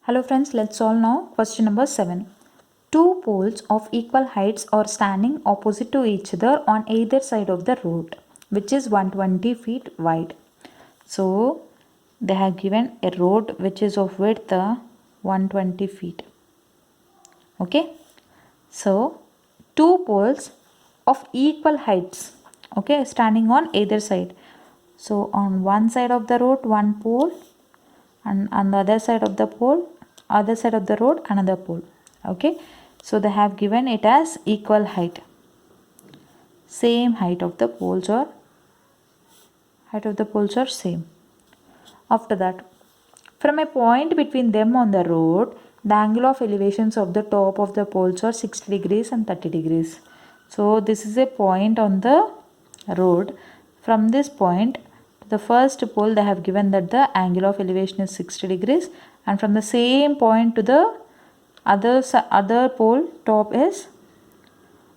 Hello friends, let's solve now question number 7. Two poles of equal heights are standing opposite to each other on either side of the road, which is 120 feet wide. So they have given a road which is of width 120 feet. Okay. So two poles of equal heights, okay, standing on either side. So on one side of the road one pole, and on the other side of the road another pole. Okay, so they have given it as equal height, same height of the poles, or height of the poles are same. After that, from a point between them on the road, the angle of elevations of the top of the poles are 60 degrees and 30 degrees. So this is a point on the road. From this point to the first pole, they have given that the angle of elevation is 60 degrees, and from the same point to the other pole top is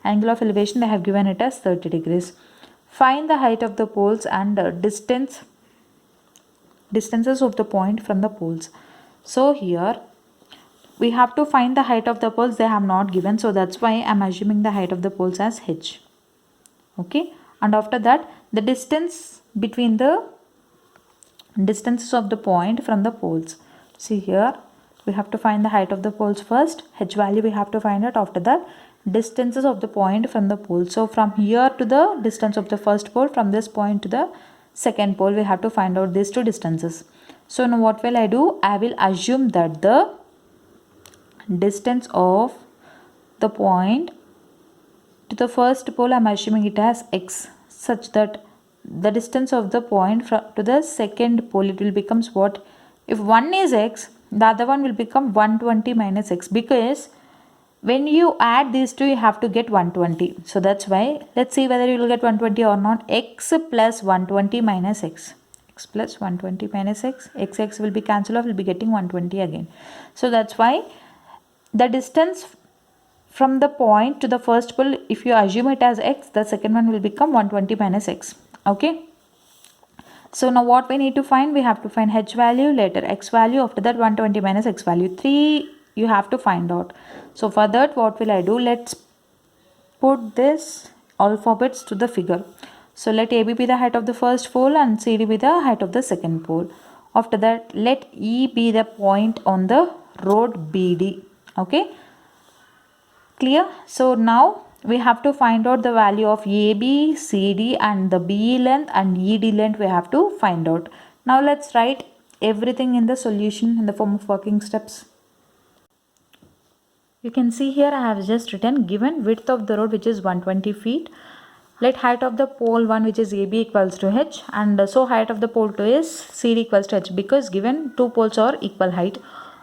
angle of elevation, they have given it as 30 degrees. Find the height of the poles and distances of the point from the poles. So here we have to find the height of the poles. They have not given, so that's why I'm assuming the height of the poles as h. Okay, and after that the distance between the distances of the point from the poles. See here, we have to find the height of the poles first. H value we have to find it. After that, distances of the point from the pole. So from here to the distance of the first pole, from this point to the second pole, we have to find out these two distances. So now what will I do? I will assume that the distance of the point to the first pole, I am assuming it as x, such that the distance of the point to the second pole, it will becomes what? If one is x, the other one will become 120 minus x, because when you add these two, you have to get 120. So that's why, let's see whether you will get 120 or not. X plus 120 minus x. X plus 120 minus x. X will be cancelled off, will be getting 120 again. So that's why the distance from the point to the first pole, if you assume it as x, the second one will become 120 minus x. Okay. So now what we need to find? We have to find h value, later x value, after that 120 minus x value. 3 you have to find out. So for that, what will I do? Let's put this alphabets to the figure. So let AB be the height of the first pole and CD be the height of the second pole. After that, let E be the point on the road BD. Okay, clear? So now we have to find out the value of AB, CD and the BE length and ED length we have to find out. Now let's write everything in the solution in the form of working steps. You can see here I have just written given width of the road which is 120 feet. Let height of the pole 1 which is AB equals to h, and so height of the pole 2 is CD equals to h, because given two poles are equal height.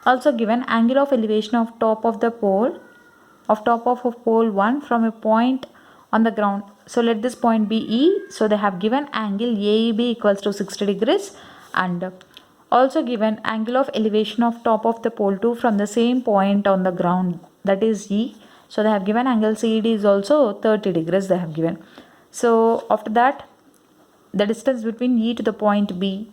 Also given angle of elevation of top of the pole of pole 1 from a point on the ground. So let this point be E. So they have given angle AEB equals to 60 degrees, and also given angle of elevation of top of the pole 2 from the same point on the ground, that is E. So they have given angle CD is also 30 degrees they have given. So after that, the distance between E to the point B,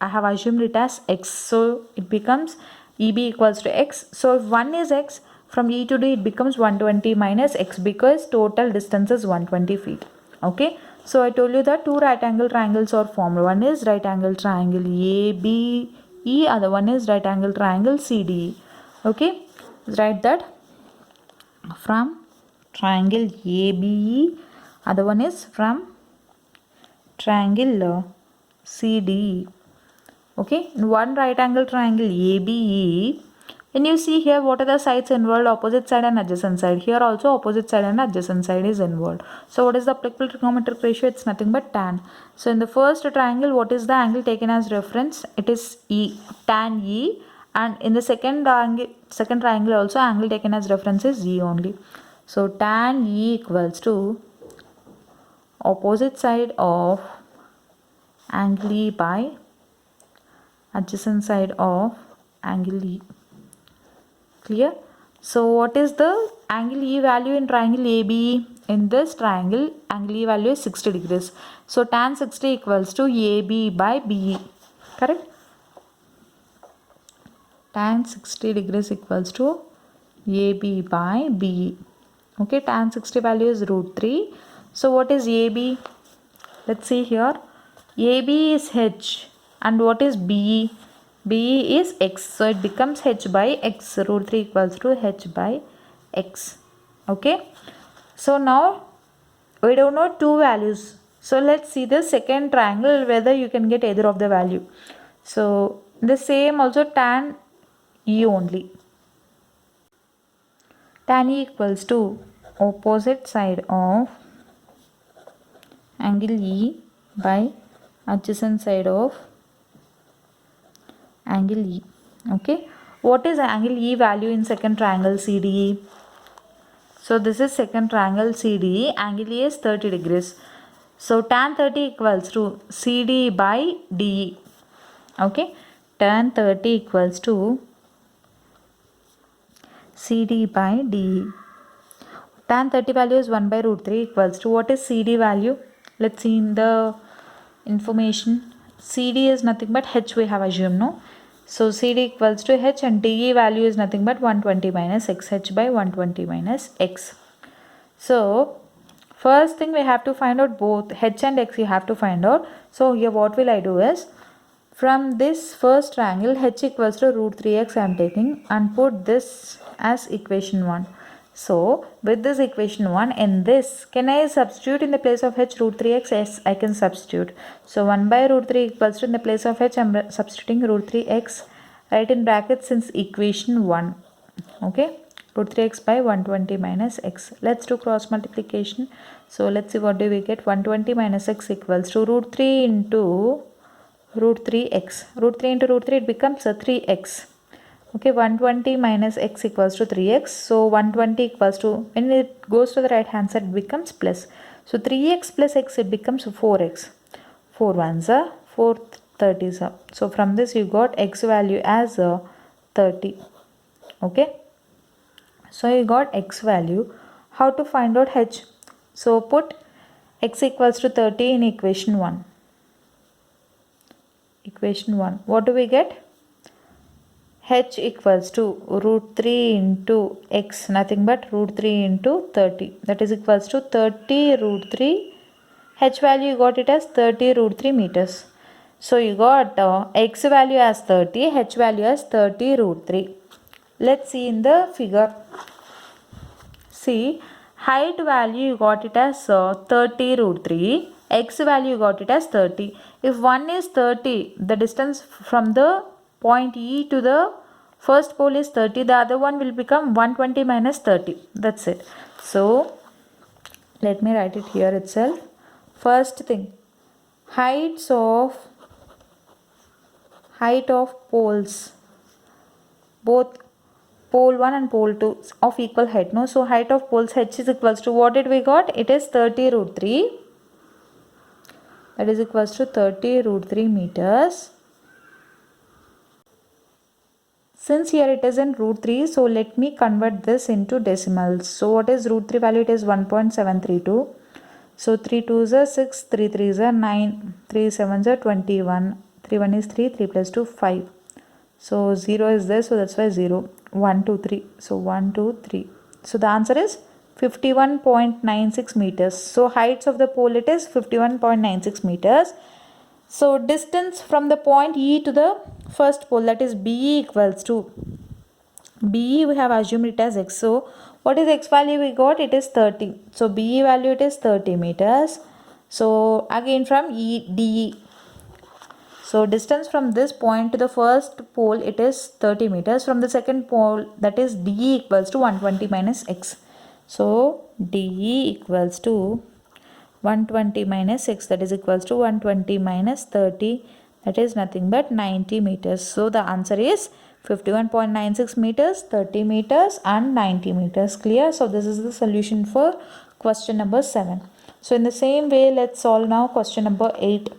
I have assumed it as x. So it becomes EB equals to x. So if 1 is x, from E to D it becomes 120 minus x, because total distance is 120 feet. Okay. So I told you that two right angle triangles are formed. One is right angle triangle ABE, other one is right angle triangle CDE. Okay. Write that from triangle ABE, other one is from triangle CDE. Okay, in one right angle triangle ABE, when you see here, what are the sides involved? Opposite side and adjacent side. Here also opposite side and adjacent side is involved. So what is the applicable trigonometric ratio? It's nothing but tan. So in the first triangle, what is the angle taken as reference? It is E, tan E. And in the second triangle also, angle taken as reference is E only. So tan E equals to opposite side of angle E by adjacent side of angle E. Clear? So what is the angle E value in triangle ABE? In this triangle, angle E value is 60 degrees. So tan 60 equals to AB by BE. Correct? tan 60 degrees equals to AB by BE. Okay, tan 60 value is root 3. So what is AB? Let's see here. AB is H and what is BE? BE is X. So it becomes H by X. Root 3 equals to H by X. Okay. So now we don't know two values. So let's see the second triangle whether you can get either of the value. So the same also tan E only. Tan E equals to opposite side of angle E by adjacent side of angle E. Okay. What is angle E value in second triangle CDE? So this is second triangle CDE. Angle E is 30 degrees. So tan 30 equals to CD by DE. Okay. Tan 30 equals to CD by DE. Tan 30 value is 1 by root 3 equals to what is CD value? Let's see in the information. CD is nothing but H we have assumed, no? So CD equals to H and DE value is nothing but 120 minus X, H by 120 minus X. So first thing we have to find out both H and X you have to find out. So here what will I do is, from this first triangle H equals to root 3x I am taking and put this as equation 1. So with this equation 1 in this, can I substitute in the place of H root 3x? Yes, I can substitute. So 1 by root 3 equals to in the place of H I am substituting root 3x, write in brackets since equation 1. Okay, root 3x by 120 minus x. Let's do cross multiplication. So let's see what do we get. 120 minus x equals to root 3 into root 3x. Root 3 into root 3 it becomes a 3x. Okay, 120 minus x equals to 3x. So 120 equals to, when it goes to the right hand side it becomes plus. So 3x plus x it becomes 4x. 4 ones are 4 30s are. So from this you got x value as 30. Okay. So you got x value. How to find out h? So put x equals to 30 in equation 1. Equation 1. What do we get? H equals to root 3 into x, nothing but root 3 into 30. That is equals to 30 root 3. H value you got it as 30 root 3 meters. So you got x value as 30, h value as 30 root 3. Let's see in the figure. See, height value you got it as 30 root 3. X value you got it as 30. If one is 30, the distance from the point E to the first pole is 30. The other one will become 120 minus 30. That's it. So let me write it here itself. First thing, height of poles, both pole 1 and pole 2 of equal height. No, so height of poles h is equals to what did we got? It is 30 root 3. That is equals to 30 root 3 meters. Since here it is in root 3, so let me convert this into decimals. So what is root 3 value? It is 1.732. So 3 2s are 6, 3 3s are 9, 3 7s are 21, 3 1 is 3, 3 plus 2 5. So 0 is there, so that's why 0. 1 2 3. So 1 2 3. So the answer is 51.96 meters. So heights of the pole it is 51.96 meters. So distance from the point E to the first pole, that is BE equals to, BE we have assumed it as x. So what is x value we got? It is 30. So BE value it is 30 meters. So again from DE. So distance from this point to the first pole it is 30 meters. From the second pole, that is DE equals to 120 minus x. So DE equals to 120 minus x, that is equals to 120 minus 30, that is nothing but 90 meters. So the answer is 51.96 meters, 30 meters and 90 meters. Clear? So this is the solution for question number 7. So in the same way, let's solve now question number 8.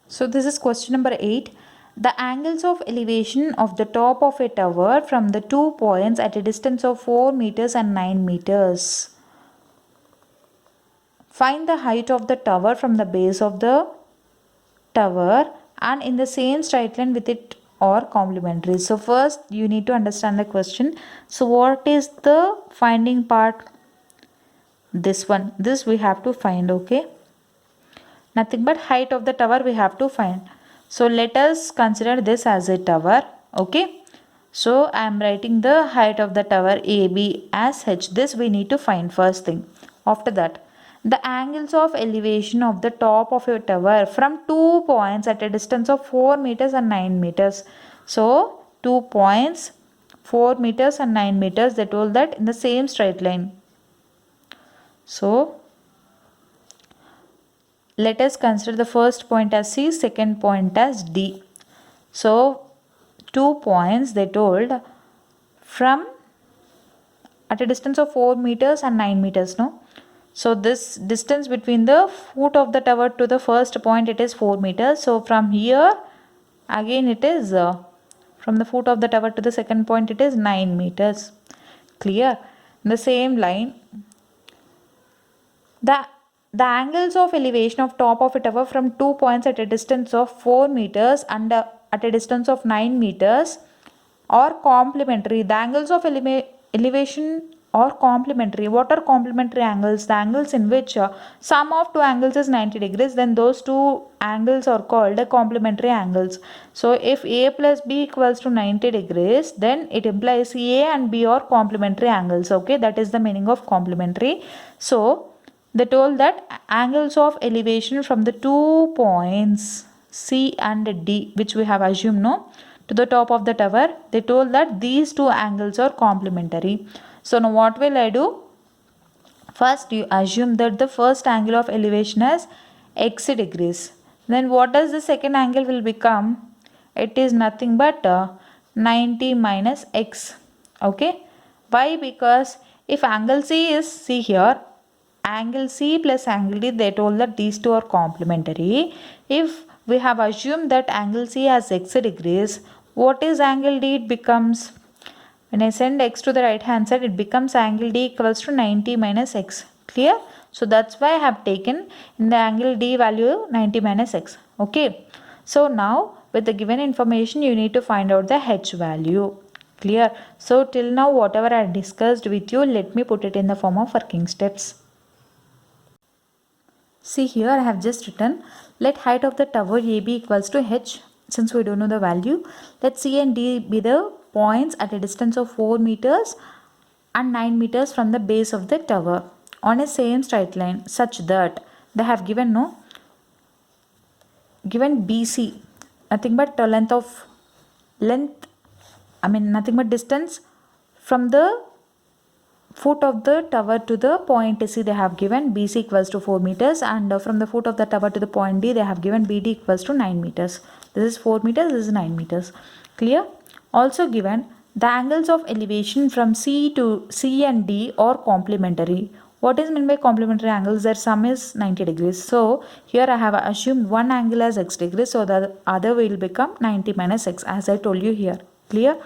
So this is question number 8. The angles of elevation of the top of a tower from the 2 points at a distance of 4 meters and 9 meters. Find the height of the tower from the base of the tower and in the same straight line with it or complementary. So first you need to understand the question. So what is the finding part? This one, this we have to find. Okay, nothing but height of the tower we have to find. So let us consider this as a tower. Okay, so I am writing the height of the tower AB as h. This we need to find first thing. After that, the angles of elevation of the top of your tower from 2 points at a distance of 4 meters and 9 meters. So 2 points, 4 meters and 9 meters, they told that in the same straight line. So let us consider the first point as C, second point as D. So 2 points they told from at a distance of 4 meters and 9 meters, no? So this distance between the foot of the tower to the first point, it is 4 meters. So from here again it is from the foot of the tower to the second point, it is 9 meters. Clear? In the same line, the angles of elevation of top of a tower from 2 points at a distance of 4 meters and at a distance of 9 meters are complementary. The angles of elevation are complementary. What are complementary angles? The angles in which sum of two angles is 90 degrees, then those two angles are called complementary angles. So if A plus B equals to 90 degrees, then it implies A and B are complementary angles. Okay, that is the meaning of complementary. So they told that angles of elevation from the 2 points C and D, which we have assumed, no, to the top of the tower, they told that these two angles are complementary. So now what will I do? First you assume that the first angle of elevation is x degrees. Then what does the second angle will become? It is nothing but 90 minus x. Okay. Why? Because if angle C is, see here, angle C plus angle D, they told that these two are complementary. If we have assumed that angle C has x degrees, what is angle D? It becomes, when I send x to the right hand side, it becomes angle D equals to 90 minus x. Clear? So that's why I have taken in the angle D value 90 minus x. Okay. So now with the given information, you need to find out the h value. Clear? So till now whatever I discussed with you, let me put it in the form of working steps. See here I have just written, let height of the tower AB equals to h. Since we don't know the value, let C and D be the points at a distance of 4 meters and 9 meters from the base of the tower on a same straight line, such that they have given, no, given BC, nothing but nothing but distance from the foot of the tower to the point C, they have given BC equals to 4 meters, and from the foot of the tower to the point D, they have given BD equals to 9 meters. This is 4 meters, this is 9 meters. Clear? Also given the angles of elevation from C to C and D are complementary. What is meant by complementary angles? Their sum is 90 degrees. So here I have assumed one angle as x degrees, so the other will become 90 minus x, as I told you here. Clear?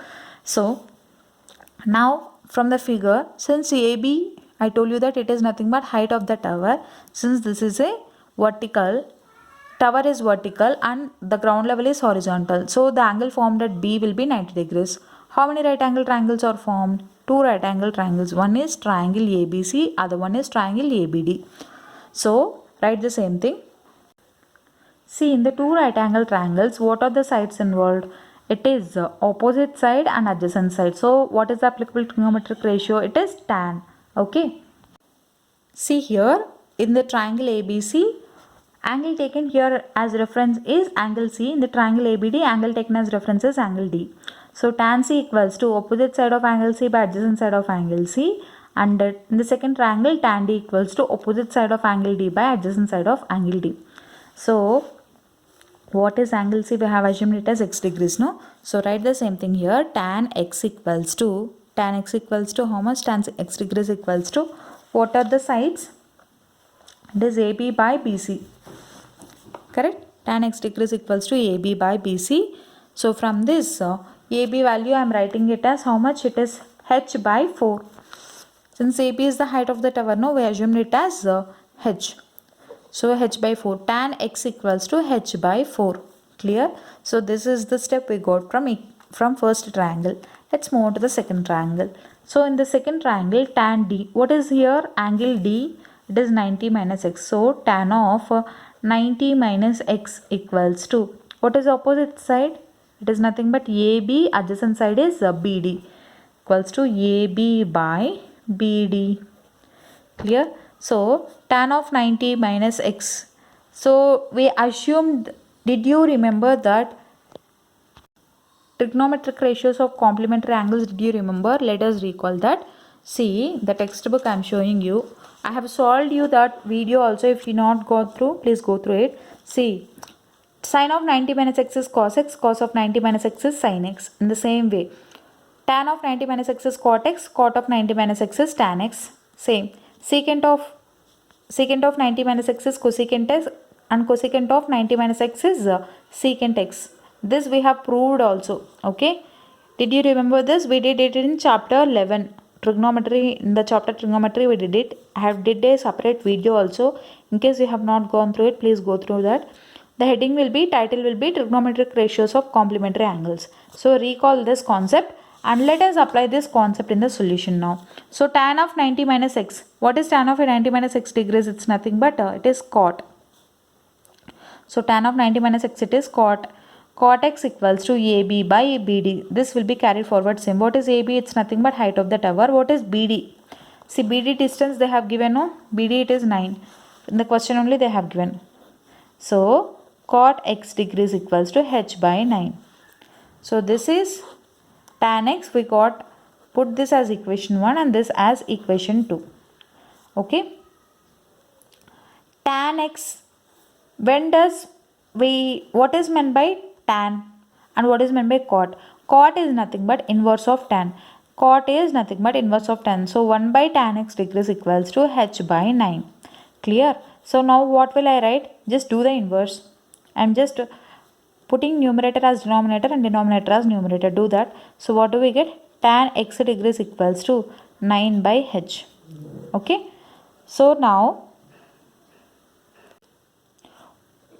So now from the figure, since AB, I told you that it is nothing but height of the tower. Since this is a vertical, tower is vertical and the ground level is horizontal. So the angle formed at B will be 90 degrees. How many right angle triangles are formed? Two right angle triangles. One is triangle ABC, other one is triangle ABD. So write the same thing. See, in the two right angle triangles, what are the sides involved? It is opposite side and adjacent side. So what is the applicable trigonometric ratio? It is tan. Okay. See here, in the triangle ABC, angle taken here as reference is angle C. In the triangle ABD, angle taken as reference is angle D. So tan C equals to opposite side of angle C by adjacent side of angle C. And in the second triangle, tan D equals to opposite side of angle D by adjacent side of angle D. So what is angle C? We have assumed it as x degrees, no? So write the same thing here. Tan x equals to how much? Tan x degrees equals to, what are the sides? It is AB by BC. Correct? Tan x degrees equals to AB by BC. So from this AB value, I am writing it as how much? It is h by 4. Since AB is the height of the tower, no, we assumed it as h. So h by 4, tan x equals to h by 4. Clear? So this is the step we got from first triangle. Let's move on to the second triangle. So in the second triangle, tan D, what is here? Angle D, it is 90 minus x. So tan of 90 minus x equals to, what is opposite side? It is nothing but AB, adjacent side is BD, equals to AB by BD. Clear? So tan of 90 minus x. So we assumed, did you remember that trigonometric ratios of complementary angles? Did you remember? Let us recall that. See the textbook I am showing you. I have solved you that video also. If you not go through, please go through it. See, sin of 90 minus x is cos x, cos of 90 minus x is sin x. In the same way, tan of 90 minus x is cot x, cot of 90 minus x is tan x. Same. Secant of 90 minus x is cosecant x, and cosecant of 90 minus x is secant x. This we have proved also. Okay. Did you remember this? We did it in chapter 11. Trigonometry, in the chapter trigonometry we did it. I have did a separate video also. In case you have not gone through it, please go through that. The heading will be, title will be trigonometric ratios of complementary angles. So recall this concept and let us apply this concept in the solution now. So tan of 90 minus x. What is tan of 90 minus x degrees? It's nothing but it is cot. So tan of 90 minus x, it is cot. Cot x equals to AB by BD. This will be carried forward same. What is AB? It's nothing but height of the tower. What is BD? See, BD distance they have given, no? BD it is 9. In the question only they have given. So cot x degrees equals to h by 9. So this is tan x. We got, put this as equation 1 and this as equation 2. Okay. Tan x, when does we, what is meant by tan and what is meant by cot? Cot is nothing but inverse of tan. Cot is nothing but inverse of tan. So 1 by tan x degrees equals to h by 9. Clear? So now what will I write? Just do the inverse. I am just putting numerator as denominator and denominator as numerator. Do that. So what do we get? Tan x degrees equals to 9 by h. Okay. So now,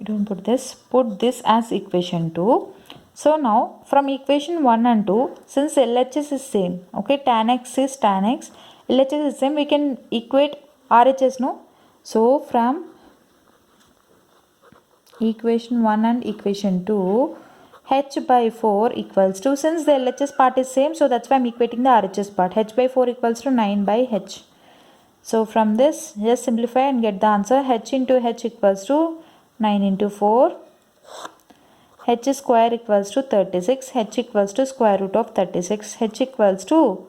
you don't put this as equation 2. So now from equation 1 and 2, since LHS is same, okay, tan x is tan x, LHS is same, we can equate RHS, no? So from equation 1 and equation 2, h by 4 equals to, since the LHS part is same, so that's why I'm equating the RHS part. H by 4 equals to 9 by h. So from this, just simplify and get the answer. H into h equals to 9 into 4. H square equals to 36. H equals to square root of 36. H equals to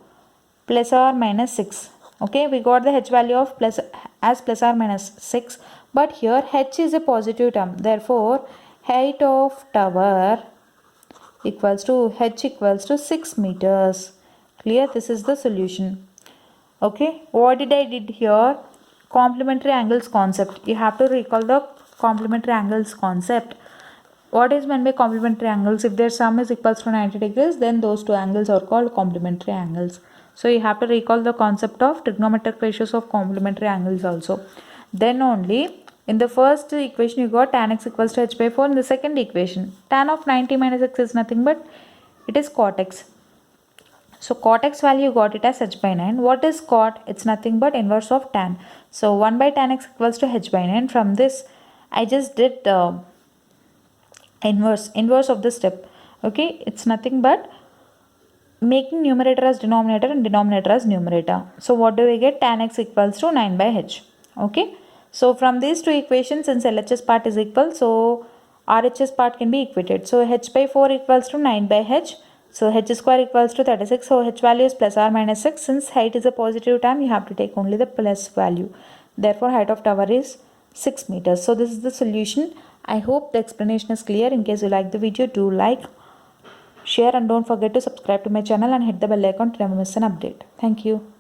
plus or minus 6. Okay, we got the h value of plus or minus 6. But here h is a positive term. Therefore, height of tower equals to h equals to 6 meters. Clear? This is the solution. Okay, what did I did here? Complementary angles concept. You have to recall the complementary angles concept. What is meant by complementary angles? If their sum is equals to 90 degrees, then those two angles are called complementary angles. So you have to recall the concept of trigonometric ratios of complementary angles also. Then only in the first equation you got tan x equals to h by 4. In the second equation, tan of 90 minus x is nothing but it is cot x. So cot x value got it as h by 9. What is cot? It's nothing but inverse of tan. So 1 by tan x equals to h by 9. From this I just did inverse of the step. Okay, it's nothing but making numerator as denominator and denominator as numerator. So what do we get? Tan x equals to 9 by h. Okay, so from these two equations, since LHS part is equal, so RHS part can be equated. So h by 4 equals to 9 by h. So h square equals to 36. So h value is plus or minus 6. Since height is a positive term, you have to take only the plus value. Therefore, height of tower is 6 meters. So this is the solution. I hope the explanation is clear. In case you like the video, do like, share and don't forget to subscribe to my channel and hit the bell icon to never miss an update. Thank you.